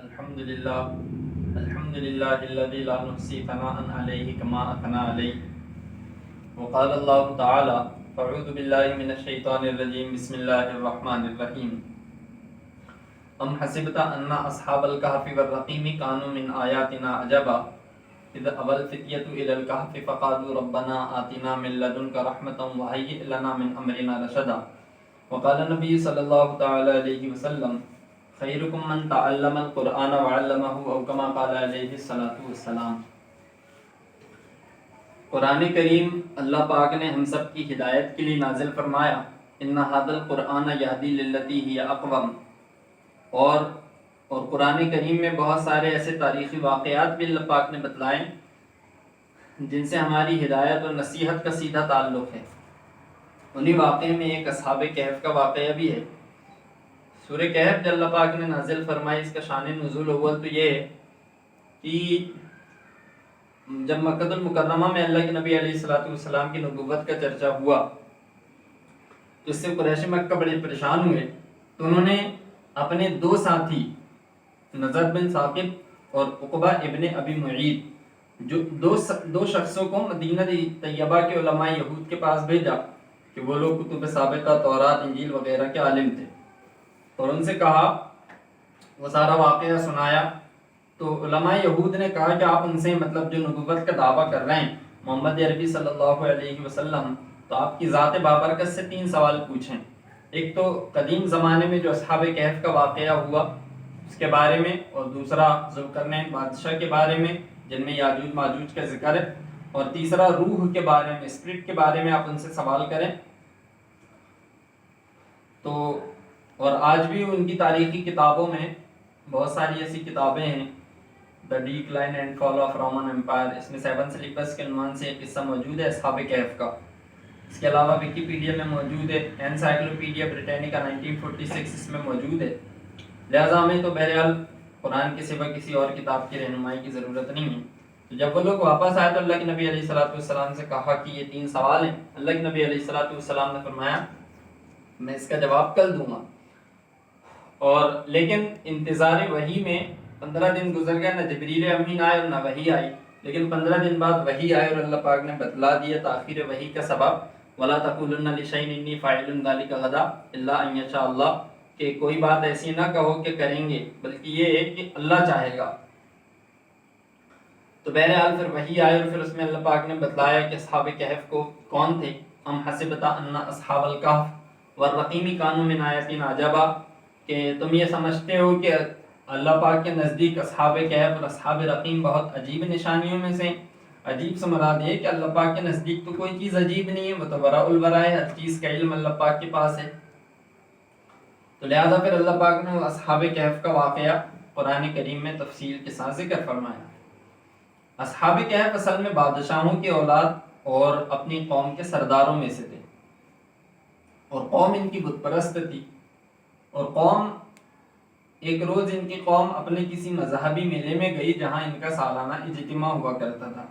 الحمد لله الحمد لله الذي لا نحصي ثناء عليه كما أثنى عليه وقال الله تعالى أعوذ بالله من الشيطان الرجيم بسم الله الرحمن الرحيم أم حسبت أن أصحاب الكهف والرقيم كانوا من آياتنا عجبا إذ أوى الفتية إلى الكهف فقالوا ربنا آتنا من لدنك رحمة وهيئ لنا من أمرنا رشدا وقال النبي صلى الله تعالى عليه وسلم خیرکم من تعلم القرآن وعلمہ او کما قال علیہ الصلوۃ والسلام۔ قرآن کریم اللہ پاک نے ہم سب کی ہدایت کے لیے نازل فرمایا۔ ان ھذا القرآن یہدی للتی ہی اقوم، اور قرآن کریم میں بہت سارے ایسے تاریخی واقعات بھی اللہ پاک نے بتلائے جن سے ہماری ہدایت اور نصیحت کا سیدھا تعلق ہے۔ انہی واقعے میں ایک اصحاب کہف کا واقعہ بھی ہے۔ سورہ کہف جو اللہ پاک نے نازل فرمائی، اس کا شان نزول اول تو یہ ہے کہ جب مکہ المکرمہ میں اللہ کے نبی علیہ الصلوۃ والسلام کی نبوت کا چرچا ہوا تو اس سے قریش مکہ بڑے پریشان ہوئے، تو انہوں نے اپنے دو ساتھی نضر بن ثاقب اور عقبہ ابن ابی معیط جو دو شخصوں کو مدینہ طیبہ کے علماء یہود کے پاس بھیجا کہ وہ لوگ کتب سابقہ، تورات، انجیل وغیرہ کے عالم تھے، اور ان سے کہا، وہ سارا واقعہ سنایا۔ تو علماء یہود نے کہا کہ آپ ان سے مطلب جو نبوت کا دعویٰ کر رہے ہیں محمد عربی صلی اللہ علیہ وسلم، تو آپ کی ذات بابرکت سے 3 سوال پوچھیں۔ ایک تو قدیم زمانے میں جو اصحاب کہف کا واقعہ ہوا اس کے بارے میں، اور دوسرا ذوالقرنین بادشاہ کے بارے میں جن میں یاجوج ماجوج کا ذکر ہے، اور تیسرا روح کے بارے میں، اسپرٹ کے بارے میں آپ ان سے سوال کریں۔ تو اور آج بھی ان کی تاریخی کتابوں میں بہت ساری ایسی کتابیں ہیں، the decline and fall of Roman empire, اس میں 7 سلیپس کے عنوان سے ایک قصہ موجود ہے اصحاب کہف کا۔ اس کے علاوہ ویکیپیڈیا میں موجود ہے، انسائکلوپیڈیا بریٹینیکا 1946 اس میں موجود ہے۔ لہٰذا ہمیں تو بہرحال قرآن کے سوا کسی اور کتاب کی رہنمائی کی ضرورت نہیں ہے۔ تو جب وہ لوگ واپس آئے تو اللہ کے نبی علیہ الصلوۃ والسلام سے کہا کہ یہ 3 سوال ہیں۔ اللہ کے نبی علیہ الصلوۃ والسلام نے فرمایا میں اس کا جواب کل دوں گا، اور لیکن انتظار وحی میں 15 دن گزر گئے، نہ جبریل امین آئے اور نہ وحی آئی، لیکن 15 دن بعد وحی آئے اور اللہ پاک نے بتلا دیا تاخیر وحی کا سبب، وَلَا تَقُولُنَّ لِشَيْءٍ إِنِّي فَاعِلٌ ذَلِكَ غَدًا إِلَّا أَن يَشَاءَ اللَّهُ، کہ کوئی بات ایسی نہ کہو کہ کریں گے، بلکہ یہ ہے کہ اللہ چاہے گا۔ تو بہرحال پھر وحی آئے اور پھر اس میں اللہ پاک نے بتلایا کہ اصحاب کہف کو کون تھے۔ ام حسبت ان اصحاب الکہف والرقیم کانوا من آیاتنا عجبا، کہ تم یہ سمجھتے ہو کہ اللہ پاک کے نزدیک اصحاب کہف اور اصحاب رقیم بہت عجیب نشانیوں میں سے۔ عجیب سے مراد یہ کہ اللہ پاک کے نزدیک تو کوئی چیز عجیب نہیں ہے، وہ تو براء البراء ہے، ہر چیز کا علم اللہ پاک کے پاس ہے۔ تو لہٰذا پھر اللہ پاک نے اصحاب کہف کا واقعہ قرآن کریم میں تفصیل کے ساتھ ذکر فرمایا۔ اصحاب کہف اصل میں بادشاہوں کی اولاد اور اپنی قوم کے سرداروں میں سے تھے، اور قوم ان کی بت پرست تھی، اور قوم ایک روز ان کی قوم اپنے کسی مذہبی میلے میں گئی جہاں ان کا سالانہ اجتماع ہوا کرتا تھا،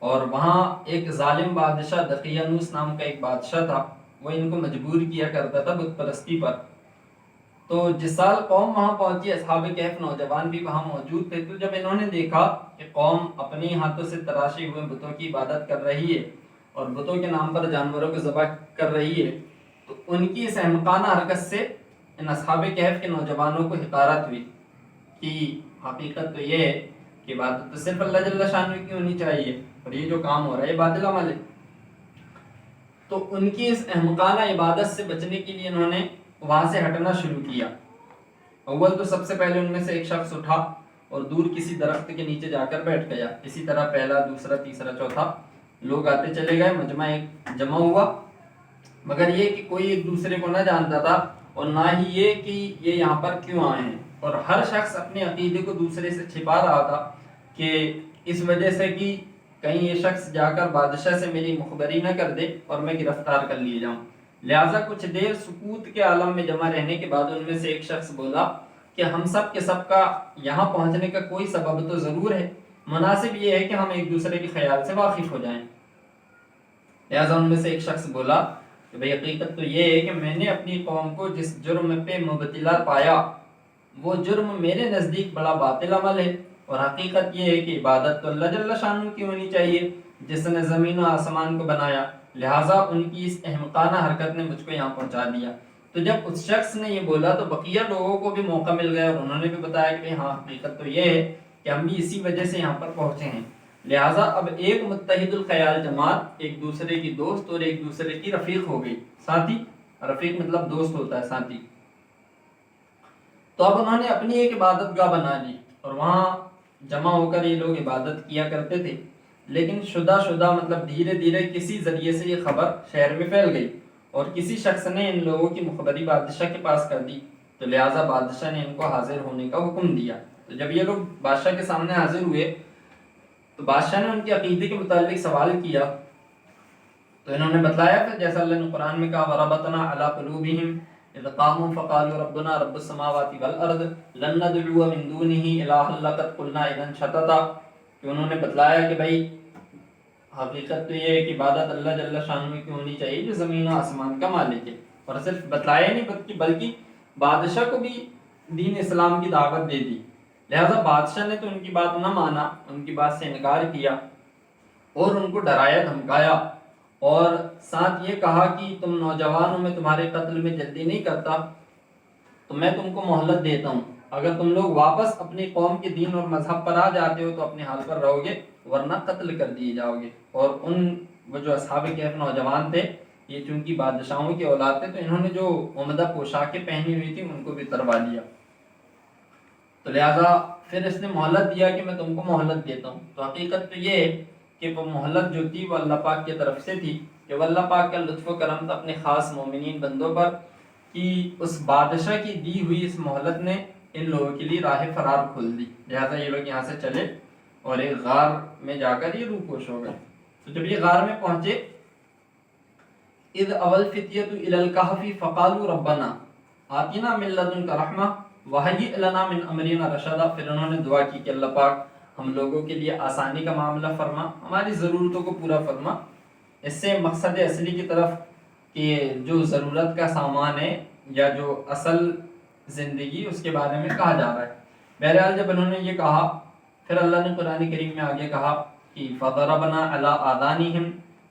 اور وہاں ایک ظالم بادشاہ دقیانوس نام کا ایک بادشاہ تھا، وہ ان کو مجبور کیا کرتا تھا بت پرستی پر۔ تو جس سال قوم وہاں پہنچی، اصحاب کہف نوجوان بھی وہاں موجود تھے، تو جب انہوں نے دیکھا کہ قوم اپنے ہاتھوں سے تراشے ہوئے بتوں کی عبادت کر رہی ہے اور بتوں کے نام پر جانوروں کو ذبح کر رہی ہے، تو ان کی اس احمقانہ حرکت سے ان اصحاب کہف کے نوجوانوں کو حقارت ہوئی کہ حقیقت تو یہ ہے کہ عبادت تو صرف اللہ جل شانہ کی ہونی چاہیے، اور یہ جو کام ہو رہا ہے یہ باطل عمل ہے۔ تو ان کی اس احمقانہ عبادت سے بچنے کے لیے انہوں نے وہاں سے ہٹنا شروع کیا۔ اول تو سب سے پہلے ان میں سے ایک شخص اٹھا اور دور کسی درخت کے نیچے جا کر بیٹھ گیا۔ اسی طرح پہلا، دوسرا، تیسرا، چوتھا لوگ آتے چلے گئے، مجمع ایک جمع ہوا، مگر یہ کہ کوئی ایک دوسرے کو نہ جانتا تھا، اور نہ ہی یہ کہ یہ یہاں پر کیوں آئے ہیں، اور ہر شخص اپنے عقیدے کو دوسرے سے چھپا رہا تھا کہ اس وجہ سے کہ کہیں یہ شخص جا کر بادشاہ سے میری مخبری نہ کر دے اور میں گرفتار کر لیے جاؤں۔ لہٰذا کچھ دیر سکوت کے عالم میں جمع رہنے کے بعد ان میں سے ایک شخص بولا کہ ہم سب کے سب کا یہاں پہنچنے کا کوئی سبب تو ضرور ہے، مناسب یہ ہے کہ ہم ایک دوسرے کے خیال سے واقف ہو جائیں۔ لہٰذا ان میں سے ایک شخص بولا کہ بھئی حقیقت تو یہ ہے کہ میں نے اپنی قوم کو جس جرم پہ مبتلا پایا وہ جرم میرے نزدیک بڑا باطل عمل ہے، اور حقیقت یہ ہے کہ عبادت تو اللہ جل شانہ کی ہونی چاہیے جس نے زمین و آسمان کو بنایا، لہٰذا ان کی اس احمقانہ حرکت نے مجھ کو یہاں پہنچا دیا۔ تو جب اس شخص نے یہ بولا تو بقیہ لوگوں کو بھی موقع مل گیا، اور انہوں نے بھی بتایا کہ ہاں حقیقت تو یہ ہے کہ ہم بھی اسی وجہ سے یہاں پر پہنچے ہیں۔ لہٰذا اب ایک متحد الخیال جماعت ایک دوسرے کی دوست اور ایک دوسرے کی رفیق ہو گئی، ساتھی، رفیق مطلب دوست ہوتا ہے، ساتھی۔ تو اب انہوں نے اپنی ایک عبادت گاہ بنا لی اور وہاں جمع ہو کر یہ لوگ عبادت کیا کرتے تھے، لیکن شدہ مطلب دھیرے دھیرے کسی ذریعے سے یہ خبر شہر میں پھیل گئی اور کسی شخص نے ان لوگوں کی مخبری بادشاہ کے پاس کر دی، تو لہٰذا بادشاہ نے ان کو حاضر ہونے کا حکم دیا۔ تو جب یہ لوگ بادشاہ کے سامنے حاضر ہوئے تو بادشاہ نے ان کے عقیدے کے متعلق سوال کیا، تو انہوں نے بتلایا پھر جیسا اللہ نے قرآن میں کہا وَرَبَطْنَا عَلَىٰ قُلُوبِهِمْ إِذْ قَامُوا فَقَالُوا رَبُّنَا رَبُّ السَّمَاوَاتِ وَالْأَرْضِ لَن نَّدْعُوَ مِن دُونِهِ إِلَٰهًا لَّقَدْ قُلْنَا إِذًا شَطَطًا، کہ انہوں نے بتلایا کہ بھائی حقیقت تو یہ ہے کہ عبادت اللہ جل شانہ کی ہونی چاہیے جو زمین و آسمان کا مالک ہے، اور صرف بتلایا نہیں بلکہ بادشاہ کو بھی دین اسلام کی دعوت دے دی۔ لہٰذا بادشاہ نے تو ان کی بات نہ مانا، ان کی بات سے انکار کیا اور ان کو ڈرایا دھمکایا، اور ساتھ یہ کہا کہ تم نوجوانوں میں تمہارے قتل میں جلدی نہیں کرتا تو میں تم کو مہلت دیتا ہوں، اگر تم لوگ واپس اپنی قوم کے دین اور مذہب پر آ جاتے ہو تو اپنے حال پر رہو گے ورنہ قتل کر دیے جاؤ گے۔ اور وہ جو اصحاب کہف نوجوان تھے، یہ چونکہ بادشاہوں کی اولاد تھے تو انہوں نے جو عمدہ پوشاکیں پہنی ہوئی تھی ان کو بھی تروا لیا، تو لہٰذا پھر اس نے مہلت دیا کہ میں تم کو مہلت دیتا ہوں۔ تو حقیقت تو یہ ہے کہ وہ مہلت جو تھی وہ اللہ پاک کی طرف سے تھی، کہ وہ اللہ پاک کا لطف و کرم تھا اپنے خاص مومنین بندوں پر، کہ اس بادشاہ کی دی ہوئی اس مہلت نے ان لوگوں کے لیے راہ فرار کھول دی، لہٰذا یہ لوگ یہاں سے چلے اور ایک غار میں جا کر یہ روپوش ہو گئے۔ تو جب یہ غار میں پہنچے اذ اول فتیۃ الی الکہف فقالوا ربنا آتنا من لدنک رحمہ وہیئ لنا من امرنا رشدا، پھر انہوں نے دعا کی کہ اللہ پاک ہم لوگوں کے لیے آسانی کا معاملہ فرما، ہماری ضرورتوں کو پورا فرما۔ اس سے مقصد اصلی کی طرف کہ جو ضرورت کا سامان ہے یا جو اصل زندگی اس کے بارے میں کہا جا رہا ہے۔ بہرحال جب انہوں نے یہ کہا پھر اللہ نے قرآن کریم میں آگے کہا کہ فَضَرَبْنَا عَلَىٰ آذَانِهِمْ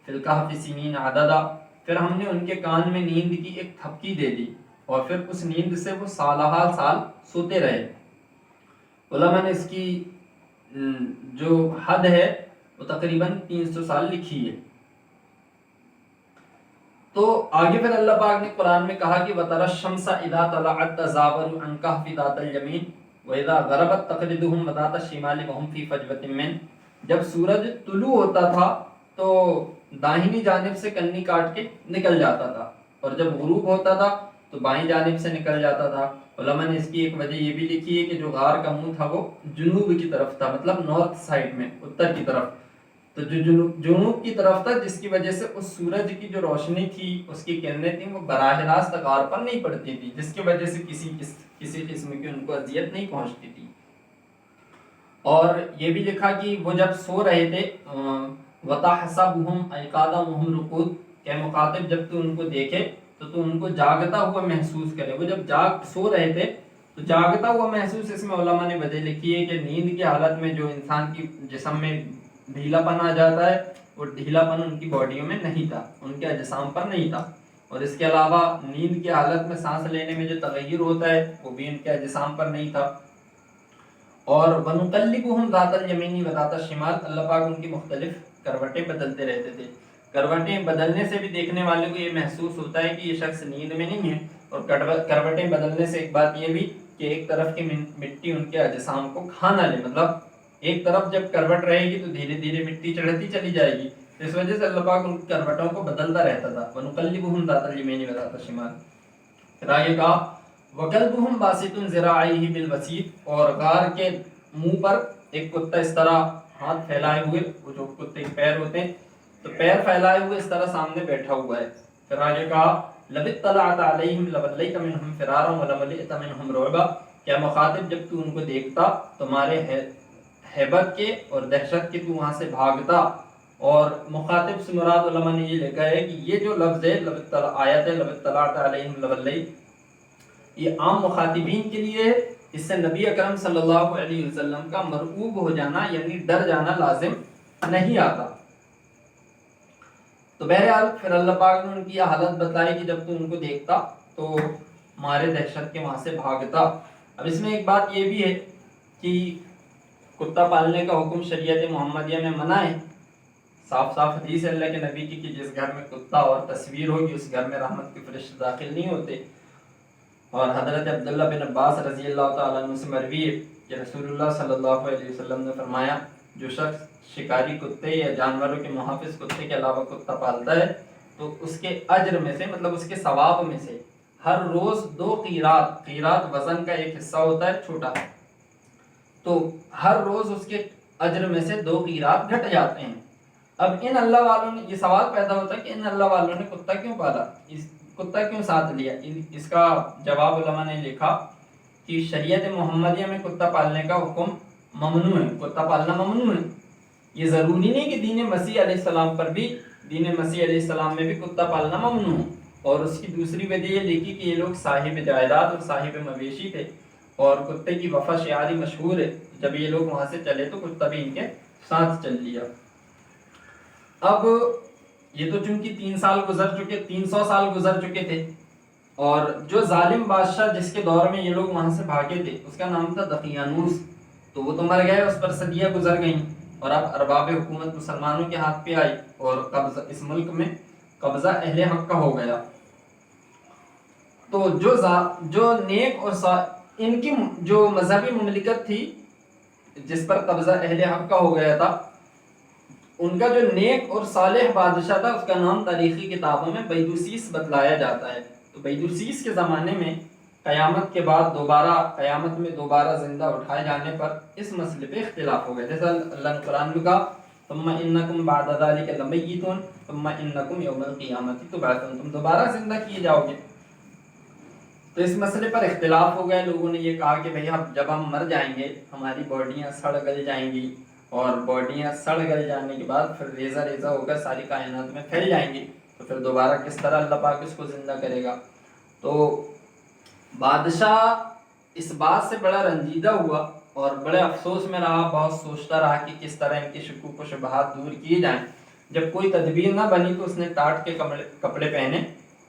فِي الْكَهْفِ سِنِينَ عَدَدًا، پھر ہم نے ان کے کان میں نیند کی ایک تھپکی دے دی اور پھر اس نیند سے وہ سالہ سال سوتے رہے۔ علماء نے اس کی جو حد ہے وہ تقریباً 300 سال لکھی ہے۔ تو آگے پھر اللہ پاک نے قرآن میں کہا کہ وَتَرَى الشَّمْسَ إِذَا طَلَعَتْ تَزَاوَرُ عَنْ كَهْفِ ذَاتَ الْيَمِينِ وَإِذَا غَرَبَتْ تَقْرِضُهُمْ وَذَاتَ الشِّمَالِ وَهُمْ فِي فَجْوَةٍ مِّنْهُ، جب سورج طلوع ہوتا تھا تو داہنی جانب سے کنی کاٹ کے نکل جاتا تھا، اور جب غروب ہوتا تھا تو بائیں جانب سے نکل جاتا تھا۔ علماء نے اس کی ایک وجہ یہ بھی لکھی ہے کہ جو غار کا منہ تھا وہ جنوب کی طرف تھا، مطلب نارتھ سائڈ میں، اتر کی طرف، تو جو جنوب کی طرف تھا جس کی وجہ سے اس سورج کی جو روشنی تھی اس کی کرنیں تھیں وہ براہ راست غار پر نہیں پڑتی تھی، جس کی وجہ سے کسی قسم کی ان کو اذیت نہیں پہنچتی تھی۔ اور یہ بھی لکھا کہ وہ جب سو رہے تھے وَتَحْسَبُهُمْ أَيْقَاظًا وَهُمْ رُقُودٌ، کہ مخاطب جب تو ان کو دیکھے تو ان کو جاگتا ہوا محسوس کرے، وہ جب سو رہے تھے تو جاگتا ہوا محسوس، اس میں علماء نے وجہ لکھی ہے کہ نیند کی حالت میں جو انسان کی جسم میں ڈھیلا پن آ جاتا ہے وہ ڈھیلا پن ان کی باڈیوں میں نہیں تھا، ان کے اجسام پر نہیں تھا، اور اس کے علاوہ نیند کی حالت میں سانس لینے میں جو تغیر ہوتا ہے وہ بھی ان کے اجسام پر نہیں تھا۔ اور وَنُقَلِّبُهُمْ ذَاتَ الْيَمِينِ وَذَاتَ الشِّمَالِ، اللہ پاک ان کی مختلف کروٹیں بدلتے رہتے تھے۔ کروٹیں بدلنے سے بھی دیکھنے والے کو یہ محسوس ہوتا ہے کہ یہ شخص نیند میں نہیں ہے، اور کروٹیں بدلنے سے ایک بات یہ بھی کہ ایک طرف کی مٹی ان کے اجسام کو کھا نہ لے، مطلب ایک طرف جب کروٹ رہے گی تو دھیرے دھیرے مٹی چڑھتی چلی جائے گی، اس وجہ سے اللہ پاک ان کروٹوں کو بدلتا رہتا تھا۔ وَنُقَلِّبُهُمْ ذَاتَ الْيَمِينِ وَذَاتَ الشِّمَالِ، پھر آگے کہا وَكَلْبُهُمْ بَاسِطٌ ذِرَاعَيْهِ بِالْوَسِيدِ، اور غار کے منہ پر ایک کتا اس طرح ہاتھ پھیلائے ہوئے، وہ جو کتے کے پیر ہوتے ہیں تو پیر پھیلائے ہوئے اس طرح سامنے بیٹھا ہوا ہے۔ پھر آگے کہا لَوِ اطَّلَعْتَ عَلَيْهِمْ لَوَلَّيْتَ مِنْهُمْ فِرَارًا وَلَمُلِئْتَ مِنْهُمْ رُعْبًا، کیا مخاطب جب تو ان کو دیکھتا تمہارے ہیبت کے اور دہشت کے تو وہاں سے بھاگتا۔ اور مخاطب سے مراد علماء نے یہ لکھا ہے کہ یہ جو لفظ ہے آیت ہے لَوِ اطَّلَعْتَ عَلَيْهِمْ لَوَلَّيْتَ، یہ عام مخاطبین کے لیے ہے، اس سے نبی اکرم صلی اللہ علیہ وسلم کا مرعوب ہو جانا یعنی ڈر جانا لازم نہیں آتا۔ تو بہرحال پھر اللہ پاک نے ان کی یہ حالت بتلائی کہ جب تو ان کو دیکھتا تو مارے دہشت کے وہاں سے بھاگتا۔ اب اس میں ایک بات یہ بھی ہے کہ کتا پالنے کا حکم شریعت محمدیہ میں منع ہے، صاف صاف حدیث ہے اللہ کے نبی کی کہ جس گھر میں کتا اور تصویر ہوگی اس گھر میں رحمت کے فرشتے داخل نہیں ہوتے۔ اور حضرت عبداللہ بن عباس رضی اللہ تعالیٰ عنہ سے مروی ہے کہ رسول اللہ صلی اللہ علیہ وسلم نے فرمایا جو شخص شکاری کتے یا جانوروں کے محافظ کتے کے علاوہ کتا پالتا ہے تو اس کے اجر میں سے مطلب اس کے ثواب میں سے ہر روز 2 قیرات، قیرات وزن کا ایک حصہ ہوتا ہے چھوٹا، تو ہر روز اس کے اجر میں سے 2 قیرات گھٹ جاتے ہیں۔ اب ان اللہ والوں نے یہ سوال پیدا ہوتا ہے کہ ان اللہ والوں نے کتا کیوں پالا، کتا کیوں ساتھ لیا؟ اس کا جواب علماء نے لکھا کہ شریعت محمدیہ میں کتا پالنے کا حکم ممنوع ہے، کتا پالنا ممنوع ہے۔ یہ ضروری نہیں کہ دین مسیح علیہ السلام پر بھی، دین مسیح علیہ السلام میں بھی کتا پالنا ممنوع ہے۔ اور اس کی دوسری وجہ یہ لکھی کہ یہ لوگ صاحب جائیداد اور صاحب مویشی تھے اور کتے کی وفا شعاری مشہور ہے، جب یہ لوگ وہاں سے چلے تو کتا بھی ان کے ساتھ چل لیا۔ اب یہ تو چونکہ 300 سال گزر چکے تھے، اور جو ظالم بادشاہ جس کے دور میں یہ لوگ وہاں سے بھاگے تھے اس کا نام تھا دقیانوس، تو وہ تو مر گئے، اس پر صدیاں گزر گئیں اور اب ارباب حکومت مسلمانوں کے ہاتھ پہ آئی اور قبضہ اس ملک میں قبضہ اہل حق کا ہو گیا۔ تو جو نیک اور ان کی جو مذہبی مملکت تھی جس پر قبضہ اہل حق کا ہو گیا تھا، ان کا جو نیک اور صالح بادشاہ تھا اس کا نام تاریخی کتابوں میں بیدوسیس بتلایا جاتا ہے۔ تو بیدوسیس کے زمانے میں قیامت کے بعد قیامت میں دوبارہ زندہ اٹھائے جانے پر اس مسئلے پہ اختلاف ہو گیا، جیسا اللہ نے قرآن میں کہا ثم انکم بعد ذلک لمیتون ثم انکم یوم القیامت تبعثون، تم دوبارہ زندہ کیے جاؤ گے۔ تو اس مسئلے پر اختلاف ہو گئے، لوگوں نے یہ کہا کہ بھئی جب ہم مر جائیں گے ہماری باڈیاں سڑ گل جائیں گی، اور باڈیاں سڑ گل جانے کے بعد پھر ریزہ ریزہ ہو کر ساری کائنات میں پھیل جائیں گی، تو پھر دوبارہ کس طرح اللہ پاک اس کو زندہ کرے گا؟ تو بادشاہ اس بات سے بڑا رنجیدہ ہوا اور بڑے افسوس میں رہا، بہت سوچتا رہا کہ کس طرح ان کی شکوک و شبہات دور کیے جائیں۔ جب کوئی تدبیر نہ بنی تو اس نے ٹاٹ کے کپڑے پہنے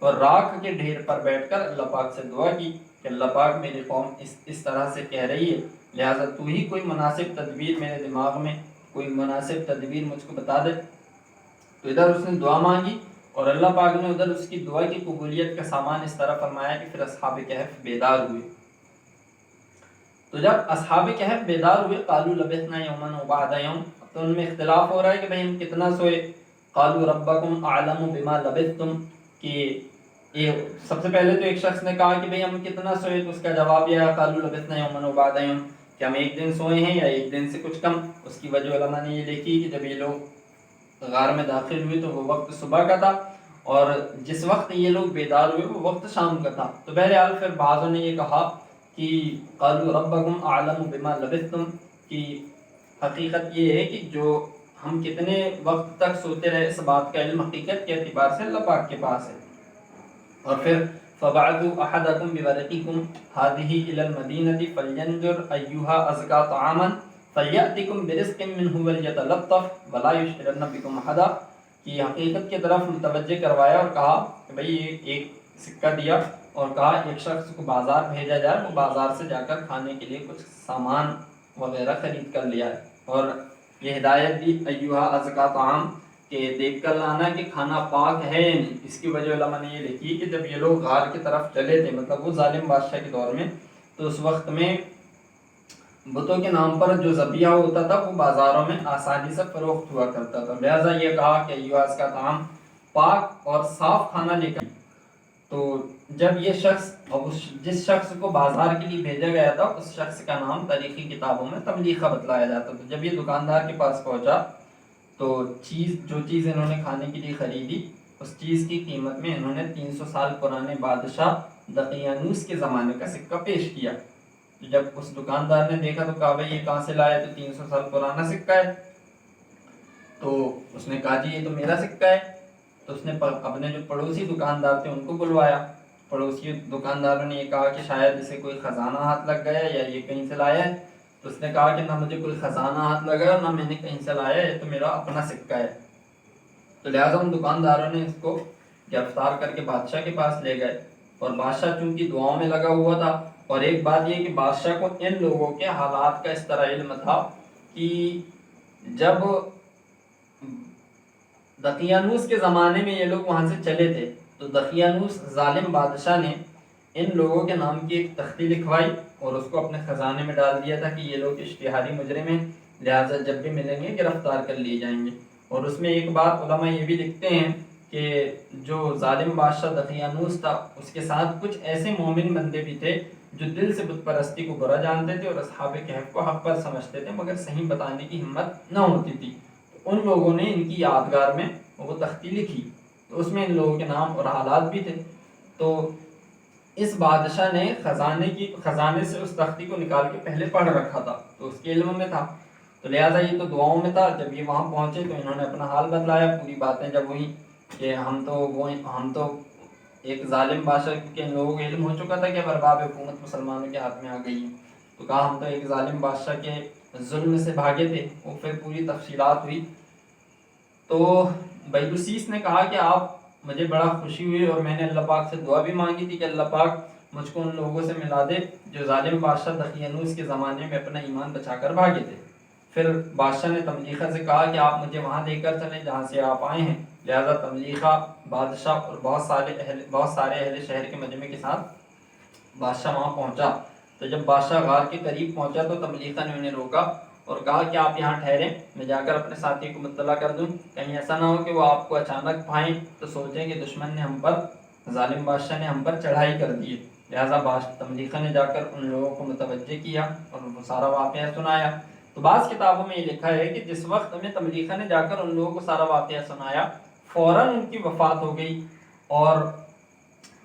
اور راکھ کے ڈھیر پر بیٹھ کر اللہ پاک سے دعا کی کہ اللہ پاک میری قوم اس طرح سے کہہ رہی ہے، لہٰذا تو ہی کوئی مناسب تدبیر میرے دماغ میں کوئی مناسب تدبیر مجھ کو بتا دے۔ تو ادھر اس نے دعا مانگی اور اللہ پاک نے ادھر اس کی دعا کی قبولیت کا سامان اس طرح فرمایا کہ پھر اصحاب کہف بیدار ہوئے۔ تو جب اصحاب کہف بیدار ہوئے قالوا لبثنا یوما و بعض یوم، تو ان میں اختلاف ہو رہا ہے کہ بھئی ہم کتنا سوئے۔ قالوا ربکم اعلم بما لبثتم، کہ سب سے پہلے تو ایک شخص نے کہا کہ بھئی ہم کتنا سوئے، تو اس کا جواب یہ ہے قالوا لبثنا یوما و بعض یوم، کہ ہم ایک دن سوئے ہیں یا ایک دن سے کچھ کم۔ اس کی وجہ علماء نے یہ لکھی کہ جب یہ لوگ غار میں داخل ہوئے تو وہ وقت صبح کا تھا اور جس وقت یہ لوگ بیدار ہوئے وہ وقت شام کا تھا۔ تو بہرحال پھر بعضوں نے یہ کہا کہ قالوا ربکم اعلم بما لبثتم، کہ حقیقت یہ ہے کہ جو ہم کتنے وقت تک سوتے رہے اس بات کا علم حقیقت کے اعتبار سے اللہ پاک کے پاس ہے۔ اور پھر فبعثوا احدکم بورقکم هذه الى المدینة فلینظر ایھا ازکى طعاما فلیأتکم برزق منہ وليتلطف ولا یشعرن بکم احدا، کہ حقیقت کی طرف متوجہ کروایا اور کہا کہ بھئی ایک سکہ دیا اور کہا ایک شخص کو بازار بھیجا جائے، وہ بازار سے جا کر کھانے کے لیے کچھ سامان وغیرہ خرید کر لیا ہے، اور یہ ہدایت دی ایھا ازکى طعام، کہ دیکھ کر لانا کہ کھانا پاک ہے یا نہیں۔ اس کی وجہ علماء نے یہ لکھی کہ جب یہ لوگ غار کی طرف چلے تھے، مطلب وہ ظالم بادشاہ کے دور میں، تو اس وقت میں بتوں کے نام پر جو ذبیحہ ہوتا تھا وہ بازاروں میں آسانی سے فروخت ہوا کرتا تھا، لہٰذا یہ کہا کہ ایھا ازکى طعام، پاک اور صاف کھانا لے کر۔ تو جب یہ شخص جس شخص کو بازار کے لیے بھیجا گیا تھا اس شخص کا نام تاریخی کتابوں میں تملیقہ بتلایا جاتا تھا۔ جب یہ دکاندار کے پاس پہنچا تو جو چیز انہوں نے کھانے کے لیے خریدی اس چیز کی قیمت میں انہوں نے 300 سال پرانے بادشاہ دقیانوس کے زمانے کا سکہ پیش کیا۔ جب اس دکاندار نے دیکھا تو کہا بھئی یہ کہاں سے لایا؟ تو 300 سال پرانا سکہ ہے۔ تو اس نے کہا جی یہ تو میرا سکہ ہے۔ تو اس نے اپنے جو پڑوسی دکاندار تھے ان کو بلوایا پڑوسی دکانداروں نے یہ کہا کہ شاید اسے کوئی خزانہ ہاتھ لگ گیا یا یہ کہیں سے لایا ہے، تو اس نے کہا کہ نہ مجھے کوئی خزانہ ہاتھ لگا اور نہ میں نے کہیں سے لایا ہے، یہ تو میرا اپنا سکہ ہے۔ تو لہٰذا ان دکانداروں نے اس کو گرفتار کر کے بادشاہ کے پاس لے گئے، اور بادشاہ چونکہ دعاؤں میں لگا ہوا تھا، اور ایک بات یہ کہ بادشاہ کو ان لوگوں کے حالات کا اس طرح علم تھا کہ جب دقیانوس کے زمانے میں یہ لوگ وہاں سے چلے تھے تو دقیانوس ظالم بادشاہ نے ان لوگوں کے نام کی ایک تختی لکھوائی اور اس کو اپنے خزانے میں ڈال دیا تھا کہ یہ لوگ اشتہاری مجرم ہیں، لہٰذا جب بھی ملیں گے گرفتار کر لیے جائیں گے۔ اور اس میں ایک بات علماء یہ بھی لکھتے ہیں کہ جو ظالم بادشاہ دقیانوس تھا اس کے ساتھ کچھ ایسے مومن بندے بھی تھے جو دل سے بت پرستی کو برا جانتے تھے اور اصحاب کہف کو حق پر سمجھتے تھے مگر صحیح بتانے کی ہمت نہ ہوتی تھی۔ ان لوگوں نے ان کی یادگار میں وہ تختی لکھی، تو اس میں ان لوگوں کے نام اور حالات بھی تھے۔ تو اس بادشاہ نے خزانے سے اس تختی کو نکال کے پہلے پڑھ رکھا تھا، تو اس کے علم میں تھا، تو لہٰذا یہ تو دعاؤں میں تھا۔ جب یہ وہاں پہنچے تو انہوں نے اپنا حال بتلایا، پوری باتیں جب ہوئی کہ ہم تو ایک ظالم بادشاہ، کیونکہ ان لوگوں کو علم ہو چکا تھا کہ ارباب حکومت مسلمانوں کے ہاتھ میں آ گئی ہے، تو کہا ہم تو ایک ظالم بادشاہ کے ظلم سے بھاگے تھے۔ وہ پھر پوری تفصیلات ہوئی تو بیدوسیس نے کہا کہ آپ مجھے بڑا خوشی ہوئی اور میں نے اللہ پاک سے دعا بھی مانگی تھی کہ اللہ پاک مجھ کو ان لوگوں سے ملا دے جو ظالم بادشاہ دقیانوس کے زمانے میں اپنا ایمان بچا کر بھاگے تھے۔ پھر بادشاہ نے تملیخہ سے کہا کہ آپ مجھے وہاں لے کر چلیں جہاں سے آپ آئے ہیں، لہٰذا تملیخہ بادشاہ اور بہت سارے اہل شہر کے مجمع کے ساتھ بادشاہ وہاں پہنچا۔ تو جب بادشاہ غار کے قریب پہنچا تو تملیخہ نے انہیں روکا اور کہا کہ آپ یہاں ٹھہریں، میں جا کر اپنے ساتھی کو مطلع کر دوں، کہیں ایسا نہ ہو کہ وہ آپ کو اچانک پائیں تو سوچیں کہ دشمن نے ہم پر، ظالم بادشاہ نے ہم پر چڑھائی کر دی ہے۔ لہٰذا تملیخہ نے جا کر ان لوگوں کو متوجہ کیا اور وہ سارا واقعہ سنایا۔ تو بعض کتابوں میں یہ لکھا ہے کہ جس وقت میں تملیخہ نے جا کر ان لوگوں کو سارا واقعہ سنایا فوراً ان کی وفات ہو گئی، اور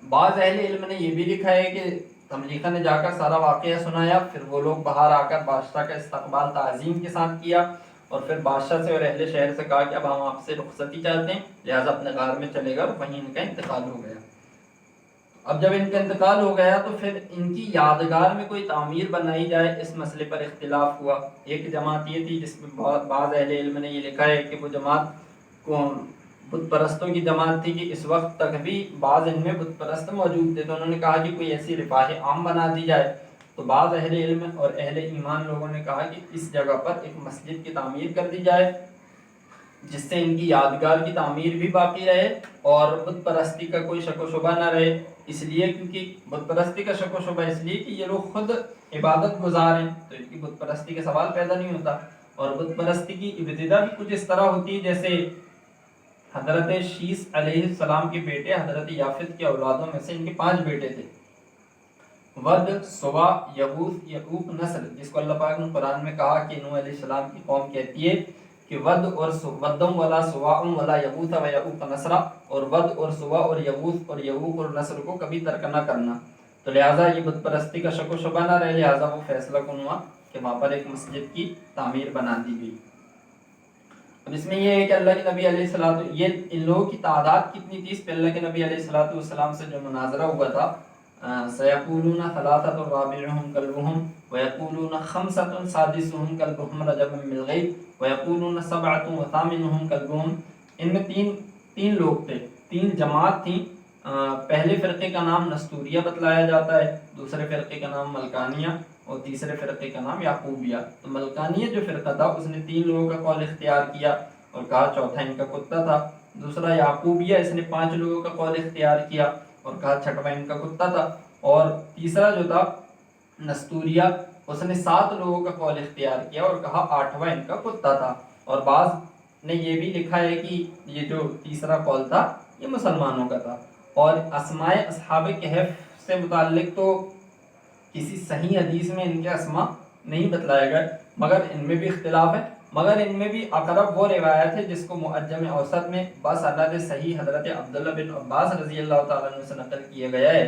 بعض اہل علم نے یہ بھی لکھا ہے کہ تملیخہ نے جا کر سارا واقعہ سنایا، پھر وہ لوگ باہر آ کر بادشاہ کا استقبال تعظیم کے ساتھ کیا، اور پھر بادشاہ سے اور اہل شہر سے کہا کہ اب ہم آپ سے رخصتی چاہتے ہیں، لہٰذا اپنے غار میں چلے گا، اور وہیں ان کا انتقال ہو گیا۔ اب جب ان کا انتقال ہو گیا تو پھر ان کی یادگار میں کوئی تعمیر بنائی جائے، اس مسئلے پر اختلاف ہوا۔ ایک جماعت یہ تھی جس میں بعض اہل علم نے یہ لکھا ہے کہ وہ جماعت بت پرستوں کی جماعت تھی کہ اس وقت تک بھی بعض ان میں بت پرست موجود تھے، تو انہوں نے کہا کہ کوئی ایسی رفاہ عام بنا دی جائے۔ تو بعض اہل علم اور اہل ایمان لوگوں نے کہا کہ اس جگہ پر ایک مسجد کی تعمیر کر دی جائے جس سے ان کی یادگار کی تعمیر بھی باقی رہے اور بت پرستی کا کوئی شک و شبہ نہ رہے، اس لیے کیونکہ بت پرستی کا شک و شبہ اس لیے کہ یہ لوگ خود عبادت گزار ہیں تو ان کی بت پرستی کا سوال پیدا نہیں ہوتا، اور بت پرستی کی ابتدا بھی کچھ اس طرح ہوتی ہے جیسے حضرت شیس علیہ السلام کے بیٹے حضرت یافت کے اولادوں میں سے ان کے 5 بیٹے تھے، ود، سوا، یغوث، یعوق، نصر، جس کو اللہ پاک نے قرآن میں کہا کہ نوح علیہ السلام کی قوم کہتی ہے کہ ود اور ودم ولا سواء ولا یغوث و یعوق نصر، اور ود اور سوا اور یغوث اور یعوق اور نصر کو کبھی ترک نہ کرنا۔ تو لہٰذا یہ بت پرستی کا شک و شبہ نہ رہے، لہٰذا وہ فیصلہ کن ہوا کہ وہاں پر ایک مسجد کی تعمیر بنا دی گئی۔ اب اس میں یہ ہے کہ اللہ کے نبی علیہ الصلوۃ، یہ ان لوگوں کی تعداد کتنی تھی، اس پہ اللہ کے نبی علیہ الصلوۃ والسلام سے جو مناظرہ ہوا تھا، سیقولون ثلاثۃ رابعهم کلبهم ویقولون خمسۃ سادسهم کلبهم رجما بالغیب ویقولون سبعۃ وثامنهم کلبهم، ان میں تین لوگ تھے، 3 جماعت تھیں۔ پہلے فرقے کا نام نستوریہ بتلایا جاتا ہے، دوسرے فرقے کا نام ملکانیہ اور تیسرے فرقے کا نام یعقوبیہ۔ تو ملکانیہ جو فرقہ تھا اس نے 3 لوگوں کا قول اختیار کیا اور کہا چوتھا ان کا کتا تھا۔ دوسرا یعقوبیہ، اس نے 5 لوگوں کا قول اختیار کیا اور کہا چھٹواں ان کا کتا تھا۔ اور تیسرا جو تھا نستوریہ، اس نے 7 لوگوں کا قول اختیار کیا اور کہا 8واں ان کا کتا تھا۔ اور بعض نے یہ بھی لکھا ہے کہ یہ جو تیسرا قول تھا یہ مسلمانوں کا تھا۔ اور اسماء اصحاب کہف سے متعلق تو کسی صحیح حدیث میں ان کے اسماء نہیں بتلائے گئے، مگر ان میں بھی اختلاف ہے، مگر ان میں بھی اقرب وہ روایت ہے جس کو معجم اوسط میں بسند صحیح حضرت عبداللہ بن عباس رضی اللہ تعالیٰ عنہ سے نقل کیا گیا ہے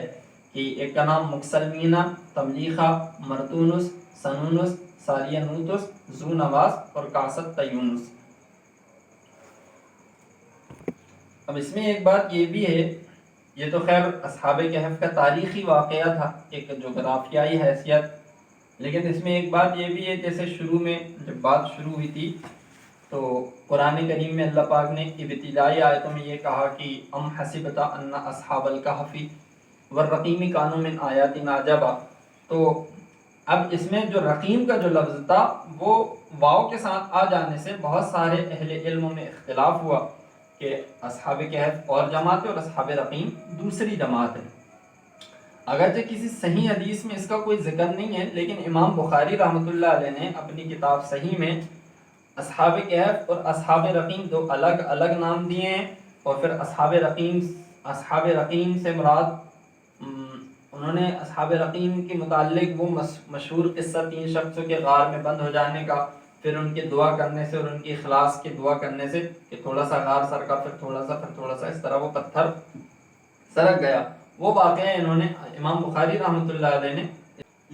کہ ایک کا نام مکسلمینہ، تملیخہ، مرتونس، سنونس، سالیانوتس، ذو نواس اور کاسد تیونس۔ اب اس میں ایک بات یہ بھی ہے یہ تو خیر اصحاب کہف کا تاریخی واقعہ تھا، ایک جغرافیائی حیثیت، لیکن اس میں ایک بات یہ بھی ہے، جیسے شروع میں جب بات شروع ہوئی تھی تو قرآن کریم میں اللہ پاک نے ابتدائی آیتوں میں یہ کہا کہ ام حسبت ان اصحاب الکہف والرقیم کانوا من آیاتنا عجبا، تو اب اس میں جو رقیم کا جو لفظ تھا وہ واو کے ساتھ آ جانے سے بہت سارے اہل علموں میں اختلاف ہوا کہ اصحاب کہف اور جماعت ہے اور اصحاب رقیم دوسری جماعت ہے۔ اگرچہ کسی صحیح حدیث میں اس کا کوئی ذکر نہیں ہے، لیکن امام بخاری رحمۃ اللہ علیہ نے اپنی کتاب صحیح میں اصحاب کہف اور اصحاب رقیم دو الگ الگ نام دیے ہیں، اور پھر اصحاب رقیم سے مراد انہوں نے اصحاب رقیم کے متعلق وہ مشہور قصہ 3 شخصوں کے غار میں بند ہو جانے کا، پھر ان کے دعا کرنے سے اور ان کی اخلاص کی دعا کرنے سے کہ تھوڑا سا غار سرکا، پھر تھوڑا سا اس طرح وہ پتھر سرک گیا، وہ واقعہ انہوں نے امام بخاری رحمۃ اللہ علیہ نے،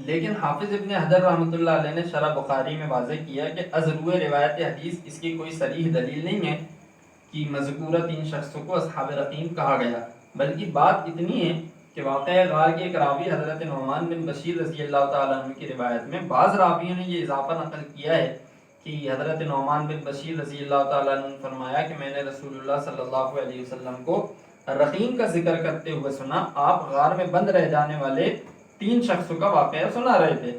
لیکن حافظ ابن حجر رحمۃ اللہ علیہ نے شرح بخاری میں واضح کیا کہ ازروع روایت حدیث اس کی کوئی صریح دلیل نہیں ہے کہ مذکورہ 3 شخصوں کو اصحاب رقیم کہا گیا، بلکہ بات اتنی ہے کہ واقعہ غار کے ایک راوی حضرت نعمان بن بشیر رضی اللہ تعالیٰ عنہ کی روایت میں بعض راویوں نے یہ اضافہ نقل کیا ہے کہ حضرت نعمان بن بشیر رضی اللہ تعالیٰ عنہ نے فرمایا کہ میں نے رسول اللہ صلی اللہ علیہ وسلم کو رقیم کا ذکر کرتے ہوئے سنا، آپ غار میں بند رہ جانے والے 3 شخصوں کا واقعہ سنا رہے تھے،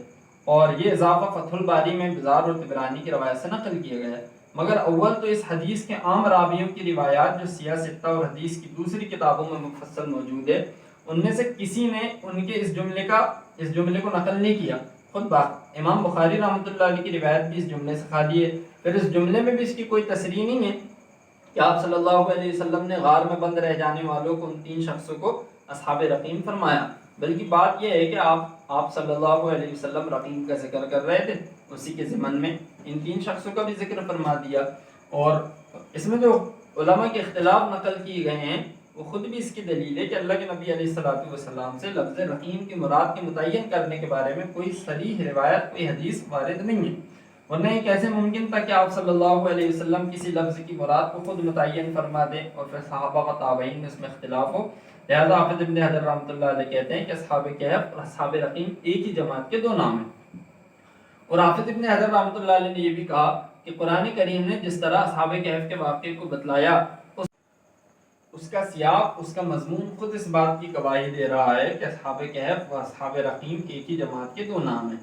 اور یہ اضافہ فتح الباری میں بزار اور طبرانی کی روایت سے نقل کیا گیا ہے۔ مگر اول تو اس حدیث کے عام راویوں کی روایات جو سیاہ ستہ اور حدیث کی دوسری کتابوں میں مفصل موجود ہے، ان میں سے کسی نے ان کے اس جملے کو نقل نہیں کیا، خود امام بخاری رحمۃ اللہ علیہ کی روایت بھی اس جملے سے خالی ہے، پھر اس جملے میں بھی اس کی کوئی تصریح نہیں ہے کہ آپ صلی اللہ علیہ وسلم نے غار میں بند رہ جانے والوں کو ان 3 شخصوں کو اصحاب رقیم فرمایا، بلکہ بات یہ ہے کہ آپ صلی اللہ علیہ وسلم رقیم کا ذکر کر رہے تھے، اسی کے ضمن میں ان 3 شخصوں کا بھی ذکر فرما دیا، اور اس میں جو علماء کے اختلاف نقل کیے گئے ہیں وہ خود بھی اس کی دلیل ہے کہ اللہ کے نبی علیہ الصلوۃ والسلام سے لفظ رقیم کی مراد کے متعین کرنے کے بارے میں کوئی صریح روایت، کوئی حدیث وارد نہیں ہے، ورنہ یہ کیسے ممکن تھا کہ آپ صلی اللہ علیہ وسلم کسی لفظ کی مراد کو خود متعین فرما دیں اور پھر صحابہ و تابعین میں اس میں اختلاف ہو۔ لہذا حافظ ابن حجر رحمۃ اللہ علیہ کہتے ہیں کہ اصحاب کہف اور اصحاب رقیم ایک ہی جماعت کے 2 نام ہیں، اور حافظ ابن حجر رحمۃ اللہ علیہ نے یہ بھی کہا کہ قرآن کریم نے جس طرح اصحاب کہف کے واقعے کو بتلایا، اس کا سیاق، اس کا مضمون خود اس بات کی گواہی دے رہا ہے کہ اصحاب کہف و اصحاب رقیم ایک ہی جماعت کے 2 نام ہیں۔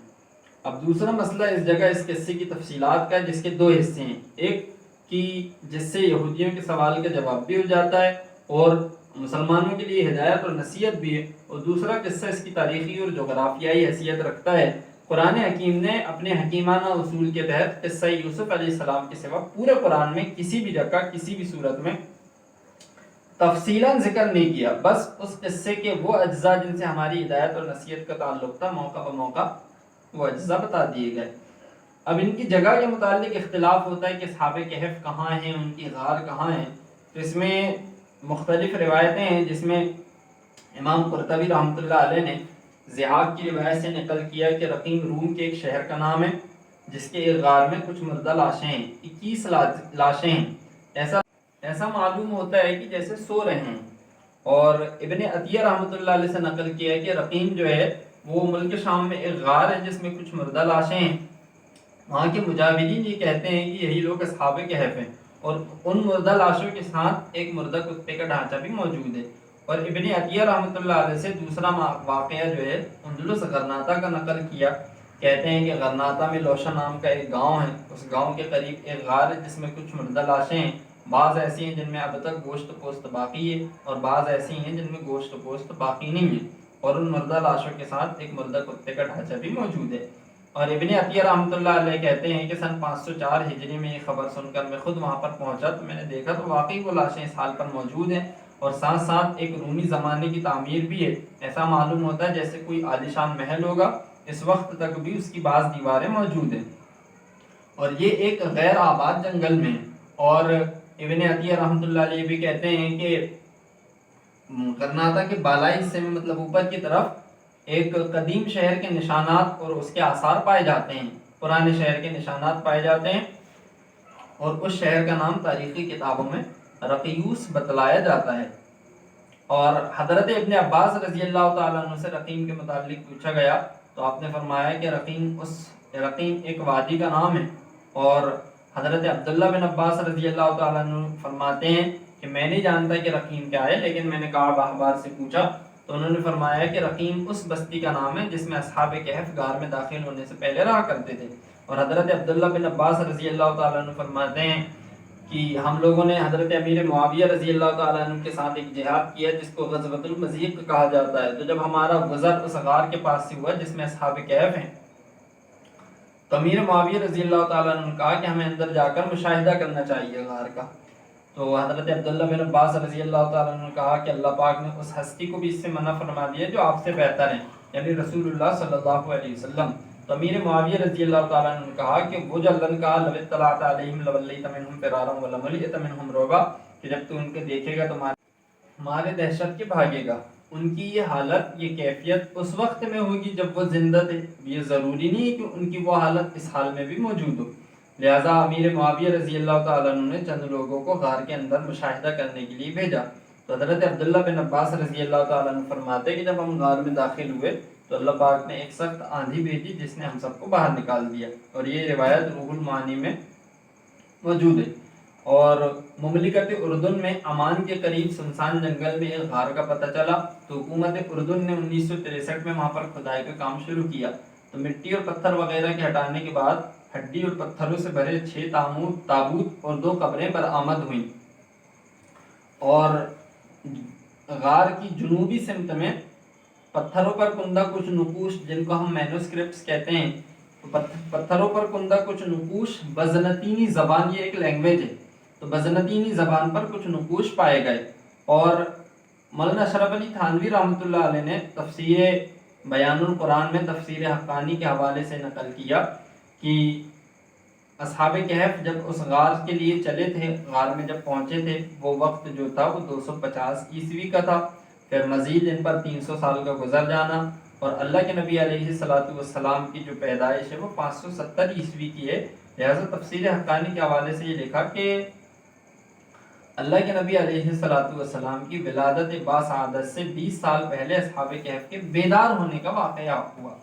اب دوسرا مسئلہ اس جگہ اس قصے کی تفصیلات کا ہے، جس کے 2 حصے ہیں، ایک کی جس سے یہودیوں کے سوال کا جواب بھی ہو جاتا ہے اور مسلمانوں کے لیے ہدایت اور نصیحت بھی ہے، اور دوسرا قصہ اس کی تاریخی اور جغرافیائی حیثیت رکھتا ہے۔ قرآن حکیم نے اپنے حکیمانہ اصول کے تحت قصہ یوسف علیہ السلام کے سوا پورے قرآن میں کسی بھی جگہ کسی بھی صورت میں تفصیلاً ذکر نہیں کیا، بس اس قصے کے وہ اجزاء جن سے ہماری ہدایت اور نصیحت کا تعلق تھا موقع بموقع وہ اجزاء بتا دیے گئے۔ اب ان کی جگہ کے متعلق اختلاف ہوتا ہے کہ اصحاب کہف کہاں ہیں، ان کی غار کہاں ہیں، تو اس میں مختلف روایتیں ہیں، جس میں امام قرطبی رحمۃ اللہ علیہ نے ضحاک کی روایت سے نقل کیا کہ رقیم روم کے ایک شہر کا نام ہے جس کے ایک غار میں کچھ مردہ لاشیں ہیں، 21 لاشیں ہیں، ایسا معلوم ہوتا ہے کہ جیسے سو رہے ہیں، اور ابن عطیہ رحمۃ اللہ علیہ سے نقل کیا ہے کہ رقیم جو ہے وہ ملک شام میں ایک غار ہے جس میں کچھ مردہ لاشیں ہیں، وہاں کے مجاورین یہ کہتے ہیں کہ یہی لوگ اصحاب کہف ہیں، اور ان مردہ لاشوں کے ساتھ ایک مردہ کتے کا ڈھانچہ بھی موجود ہے۔ اور ابن عطیہ رحمۃ اللہ علیہ سے دوسرا واقعہ جو ہے اندلس غرناطہ کا نقل کیا، کہتے ہیں کہ غرناطہ میں لوشا نام کا ایک گاؤں ہے، اس گاؤں کے قریب ایک غار ہے جس میں کچھ مردہ لاشیں ہیں، بعض ایسی ہیں جن میں اب تک گوشت پوست باقی ہے اور بعض ایسی ہیں جن میں گوشت پوست باقی نہیں ہے، اور ان مردہ لاشوں کے ساتھ ایک مردہ کتے کا ڈھانچہ بھی موجود ہے۔ اور ابن عطیہ رحمۃ اللہ علیہ کہتے ہیں کہ سن 504 ہجری میں یہ خبر سن کر میں خود وہاں پر پہنچا تو میں نے دیکھا تو واقعی وہ لاشیں اس حال پر موجود ہیں، اور ساتھ ساتھ ایک رومی زمانے کی تعمیر بھی ہے، ایسا معلوم ہوتا ہے جیسے کوئی عالیشان محل ہوگا، اس وقت تک بھی اس کی بعض دیواریں موجود ہیں، اور یہ ایک غیر آباد جنگل میں۔ اور ابن عطیہ رحمۃ اللہ علیہ بھی کہتے ہیں کہ غرناطہ کے بالائی حصے میں مطلب اوپر کی طرف ایک قدیم شہر کے نشانات اور اس کے آثار پائے جاتے ہیں، پرانے شہر کے نشانات پائے جاتے ہیں، اور اس شہر کا نام تاریخی کتابوں میں رقیوس بتلایا جاتا ہے۔ اور حضرت ابن عباس رضی اللہ تعالیٰ عنہ سے رقیم کے متعلق پوچھا گیا تو آپ نے فرمایا کہ رقیم ایک وادی کا نام ہے، اور حضرت عبداللہ بن عباس رضی اللہ تعالیٰ عنہ فرماتے ہیں کہ میں نہیں جانتا کہ رقیم کیا ہے، لیکن میں نے کعب احبار سے پوچھا تو انہوں نے فرمایا کہ رقیم اس بستی کا نام ہے جس میں اصحاب کہف غار میں داخل ہونے سے پہلے رہا کرتے تھے۔ اور حضرت عبداللہ بن عباس رضی اللہ تعالیٰ عنہ فرماتے ہیں کہ ہم لوگوں نے حضرت امیر معاویہ رضی اللہ تعالیٰ عنہ کے ساتھ ایک جہاد کیا جس کو غزوۃ المضیق کہا جاتا ہے، تو جب ہمارا گزر اس غار کے پاس سے ہوا جس میں اصحاب کہف ہیں تو امیر معاویہ رضی اللہ تعالیٰ عنہ نے کہا کہ ہمیں اندر جا کر مشاہدہ کرنا چاہیے غار کا، تو حضرت عبداللہ بن عباس رضی اللہ تعالیٰ عنہ نے کہا کہ اللہ پاک نے اس ہستی کو بھی اس سے منع فرما دیا جو آپ سے بہتر ہیں، یعنی رسول اللہ صلی اللہ علیہ وسلم۔ تو امیر معاویہ رضی اللہ تعالیٰ عنہ نے کہا کہ وہ جو اللہ نے کہا لو اطلعت علیہم لولیت منہم فرارا ولملئت منہم رعبا، کہ جب تو ان کو دیکھے گا تو مارے دہشت کے بھاگے گا، ان کی یہ حالت، یہ کیفیت اس وقت میں ہوگی جب وہ زندہ تھے، یہ ضروری نہیں ہے کہ ان کی وہ حالت اس حال میں بھی موجود ہو۔ لہٰذا امیر معاویہ رضی اللہ تعالیٰ عنہ نے چند لوگوں کو غار کے اندر مشاہدہ کرنے کے لیے بھیجا، تو حضرت عبداللہ بن عباس رضی اللہ تعالیٰ عنہ فرماتے کہ جب ہم غار میں داخل ہوئے تو اللہ پاک نے ایک سخت آندھی بھیجی جس نے ہم سب کو باہر نکال دیا، اور یہ روایت روح المعانی میں موجود ہے۔ اور مملکت اردن میں امان کے قریب سنسان جنگل میں ایک غار کا پتہ چلا، تو حکومت اردن نے 1963 میں وہاں پر کھدائی کا کام شروع کیا، تو مٹی اور پتھر وغیرہ کے ہٹانے کے بعد ہڈی اور پتھروں سے بھرے 6 تابوت اور 2 قبریں برآمد ہوئیں، اور غار کی جنوبی سمت میں پتھروں پر کندہ کچھ نقوش جن کو ہم مینوسکرپٹس کہتے ہیں، پتھروں پر کندہ کچھ نقوش بزنطینی زبان، یہ ایک لینگویج ہے، تو بزنطینی زبان پر کچھ نقوش پائے گئے۔ اور مولانا اشرف علی تھانوی رحمۃ اللہ علیہ نے تفسیر بیان القرآن میں تفسیر حقانی کے حوالے سے نقل کیا کہ اصحاب کہف جب اس غار کے لیے چلے تھے، غار میں جب پہنچے تھے، وہ وقت جو تھا وہ 250 عیسوی کا تھا، پھر مزید ان پر 300 سال کا گزر جانا، اور اللہ کے نبی علیہ السلام کی جو پیدائش ہے وہ 570 عیسوی کی ہے۔ لہٰذا تفسیر حقانی کے حوالے سے یہ لکھا کہ اللہ کے نبی علیہ السلام کی ولادت باسعادت سے 20 سال پہلے اصحاب کہف کے بیدار ہونے کا واقعہ ہوا۔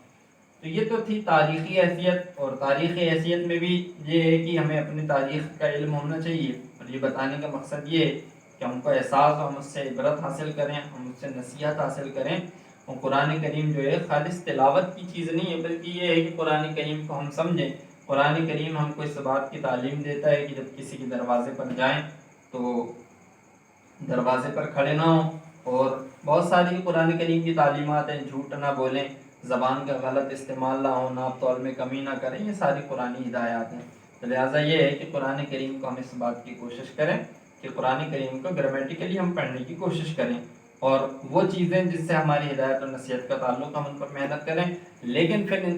تو یہ تو تھی تاریخی حیثیت، اور تاریخی حیثیت میں بھی یہ ہے کہ ہمیں اپنی تاریخ کا علم ہونا چاہیے، اور یہ بتانے کا مقصد یہ ہے کہ ہم کو احساس ہو، ہم اس سے عبرت حاصل کریں، ہم اس سے نصیحت حاصل کریں۔ اور قرآن کریم جو ہے خالص تلاوت کی چیز نہیں ہے، بلکہ یہ ہے کہ قرآن کریم کو ہم سمجھیں۔ قرآن کریم ہم کو اس بات کی تعلیم دیتا ہے کہ جب کسی کے دروازے پر جائیں تو دروازے پر کھڑے نہ ہوں، اور بہت ساری قرآن کریم کی تعلیمات ہیں، جھوٹ نہ بولیں، زبان کا غلط استعمال نہ ہو، ناپ تول میں کمی نہ کریں، یہ ساری قرآنی ہدایات ہیں۔ تو لہٰذا یہ ہے کہ قرآن کریم کو ہم اس بات کی کوشش کریں کہ قرآن کریم کو گرامیٹیکلی ہم پڑھنے کی کوشش کریں، اور وہ چیزیں جس سے ہماری ہدایت اور نصیحت کا تعلق، ہم ان پر محنت کریں، لیکن پھر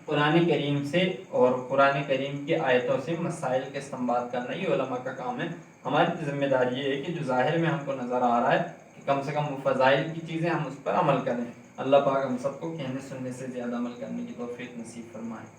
قرآن کریم سے اور قرآن کریم کی آیتوں سے مسائل کے استنباط کرنا یہ علماء کا کام ہے۔ ہماری ذمہ داری یہ ہے کہ جو ظاہر میں ہم کو نظر آ رہا ہے کہ کم سے کم وہ فضائل کی چیزیں ہم اس پر عمل کریں۔ اللہ پاک ہم سب کو کہنے سننے سے زیادہ عمل کرنے کی توفیق نصیب فرمائے۔